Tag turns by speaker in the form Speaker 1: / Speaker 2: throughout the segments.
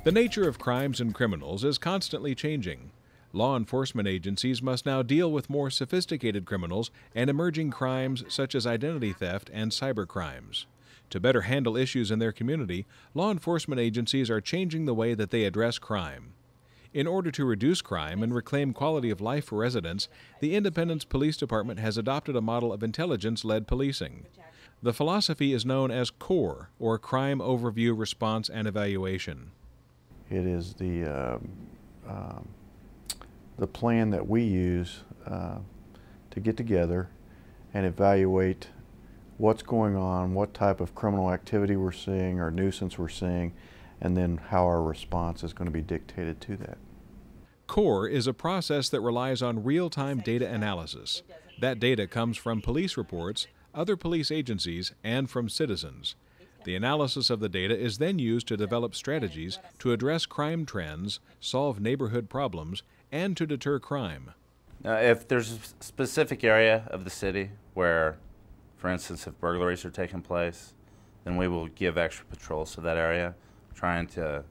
Speaker 1: The nature of crimes and criminals is constantly changing. Law enforcement agencies must now deal with more sophisticated criminals and emerging crimes such as identity theft and cybercrimes. To better handle issues in their community, law enforcement agencies are changing the way that they address crime. In order to reduce crime and reclaim quality of life for residents, the Independence Police Department has adopted a model of intelligence-led policing. The philosophy is known as CORE, or Crime Overview, Response, and Evaluation.
Speaker 2: It is the plan that we use to get together and evaluate what's going on, what type of criminal activity we're seeing or nuisance we're seeing, and then how our response is going to be dictated to that.
Speaker 1: CORE is a process that relies on real-time data analysis. That data comes from police reports, other police agencies, and from citizens. The analysis of the data is then used to develop strategies to address crime trends, solve neighborhood problems, and to deter crime.
Speaker 3: If there's a specific area of the city where, for instance, if burglaries are taking place, then we will give extra patrols to that area, trying to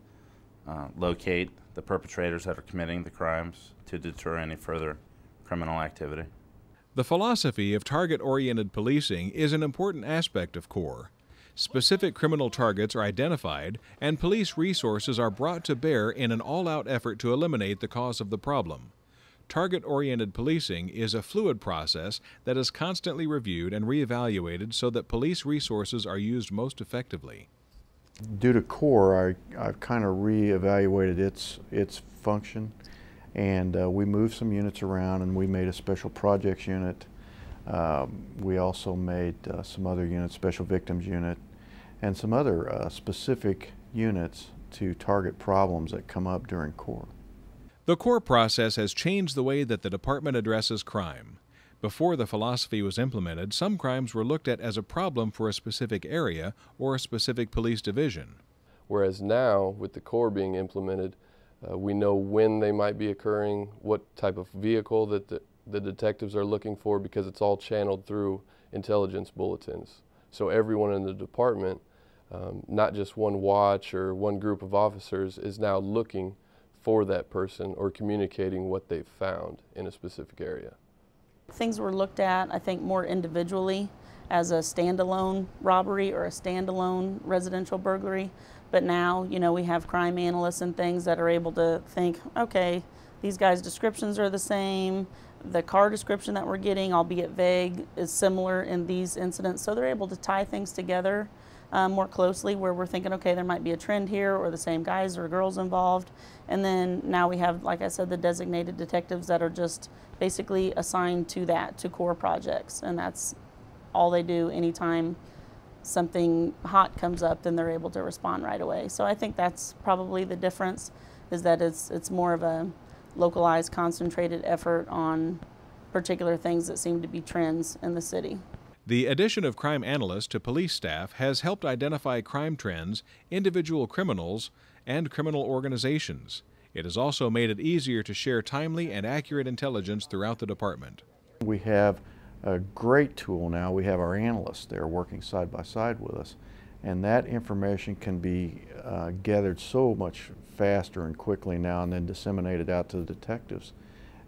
Speaker 3: locate the perpetrators that are committing the crimes to deter any further criminal activity.
Speaker 1: The philosophy of target-oriented policing is an important aspect of CORE. Specific criminal targets are identified, and police resources are brought to bear in an all-out effort to eliminate the cause of the problem. Target-oriented policing is a fluid process that is constantly reviewed and reevaluated so that police resources are used most effectively.
Speaker 2: Due to CORE, I've kind of reevaluated its function, and we moved some units around, and we made a special projects unit. We also made some other units, special victims unit, and some other specific units to target problems that come up during CORE.
Speaker 1: The CORE process has changed the way that the department addresses crime. Before the philosophy was implemented, some crimes were looked at as a problem for a specific area or a specific police division.
Speaker 4: Whereas now, with the CORE being implemented, we know when they might be occurring, what type of vehicle that the detectives are looking for, because it's all channeled through intelligence bulletins. So everyone in the department, not just one watch or one group of officers, is now looking for that person or communicating what they've found in a specific area.
Speaker 5: Things were looked at, I think, more individually as a standalone robbery or a standalone residential burglary. But now, you know, we have crime analysts and things that are able to think, okay, these guys' descriptions are the same. The car description that we're getting, albeit vague, is similar in these incidents. So they're able to tie things together more closely, where we're thinking, okay, there might be a trend here, or the same guys or girls involved. And then now we have, like I said, the designated detectives that are just basically assigned to that, to CORE projects. And that's all they do. Anytime something hot comes up, then they're able to respond right away. So I think that's probably the difference, is that it's more of a localized, concentrated effort on particular things that seem to be trends in the city.
Speaker 1: The addition of crime analysts to police staff has helped identify crime trends, individual criminals, and criminal organizations. It has also made it easier to share timely and accurate intelligence throughout the department.
Speaker 2: We have a great tool now. We have our analysts there working side by side with us, and that information can be gathered so much faster and quickly now, and then disseminated out to the detectives.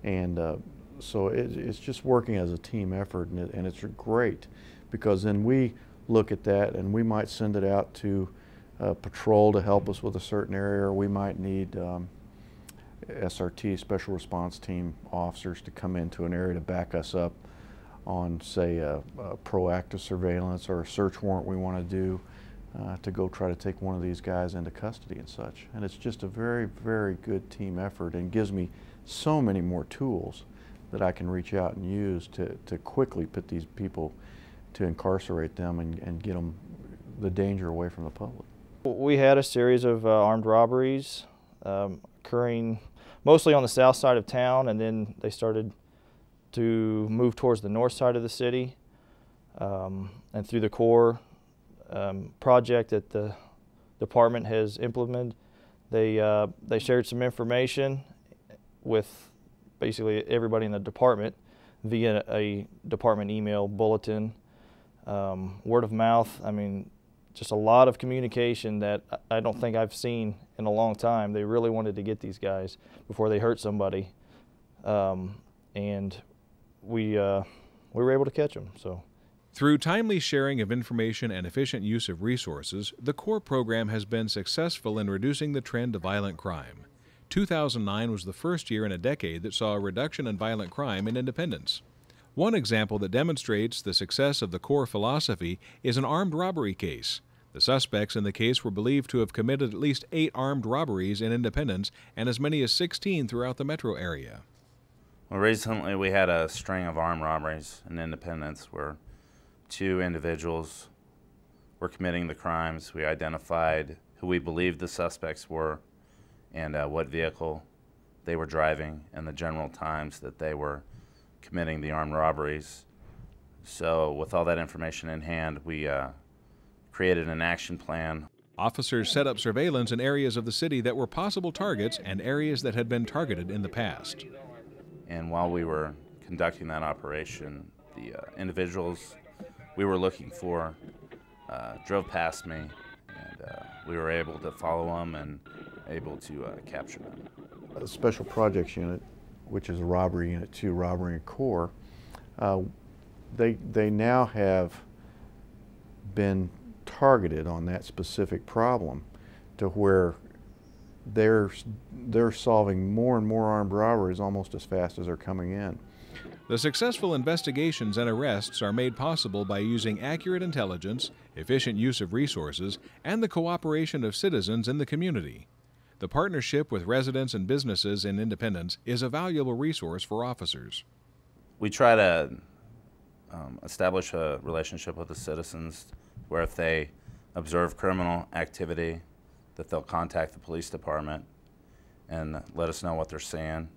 Speaker 2: And so it's just working as a team effort, and it's great, because then we look at that and we might send it out to patrol to help us with a certain area, or we might need SRT, Special Response Team officers, to come into an area to back us up on, say, a proactive surveillance or a search warrant we want to do to go try to take one of these guys into custody and such. And it's just a very, very good team effort, and gives me so many more tools that I can reach out and use to quickly put these people, to incarcerate them and get them the danger away from the public.
Speaker 6: We had a series of armed robberies occurring mostly on the south side of town, and then they started to move towards the north side of the city. And through the CORE project that the department has implemented, they shared some information with basically everybody in the department via a department email bulletin, word of mouth. I mean, just a lot of communication that I don't think I've seen in a long time. They really wanted to get these guys before they hurt somebody, and we were able to catch them. So.
Speaker 1: Through timely sharing of information and efficient use of resources, the CORE program has been successful in reducing the trend of violent crime. 2009 was the first year in a decade that saw a reduction in violent crime in Independence. One example that demonstrates the success of the CORE philosophy is an armed robbery case. The suspects in the case were believed to have committed at least 8 armed robberies in Independence and as many as 16 throughout the metro area.
Speaker 3: Well, recently we had a string of armed robberies in Independence where 2 individuals were committing the crimes. We identified who we believed the suspects were and what vehicle they were driving and the general times that they were committing the armed robberies. So with all that information in hand, we created an action plan.
Speaker 1: Officers set up surveillance in areas of the city that were possible targets and areas that had been targeted in the past.
Speaker 3: And while we were conducting that operation, the individuals we were looking for drove past me, and we were able to follow them and able to capture them.
Speaker 2: The Special Projects Unit, which is a Robbery Unit 2, Robbery and CORE, they now have been targeted on that specific problem to where they're solving more and more armed robberies almost as fast as they're coming in.
Speaker 1: The successful investigations and arrests are made possible by using accurate intelligence, efficient use of resources, and the cooperation of citizens in the community. The partnership with residents and businesses in Independence is a valuable resource for officers.
Speaker 3: We try to establish a relationship with the citizens where if they observe criminal activity, that they'll contact the police department and let us know what they're seeing.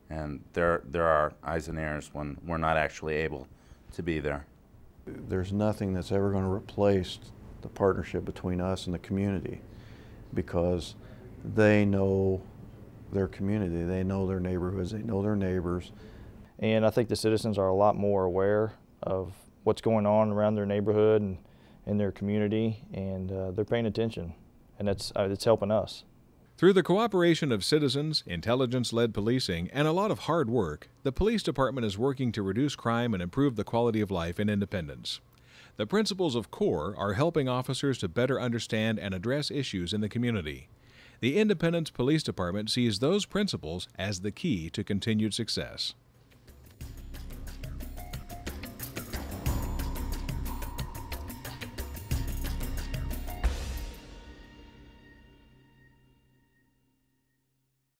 Speaker 3: And there are eyes and ears when we're not actually able to be there.
Speaker 2: There's nothing that's ever going to replace the partnership between us and the community, because they know their community, they know their neighborhoods, they know their neighbors.
Speaker 6: And I think the citizens are a lot more aware of what's going on around their neighborhood and in their community, and they're paying attention, and it's helping us.
Speaker 1: Through the cooperation of citizens, intelligence-led policing, and a lot of hard work, the police department is working to reduce crime and improve the quality of life in Independence. The principles of CORE are helping officers to better understand and address issues in the community. The Independence Police Department sees those principles as the key to continued success.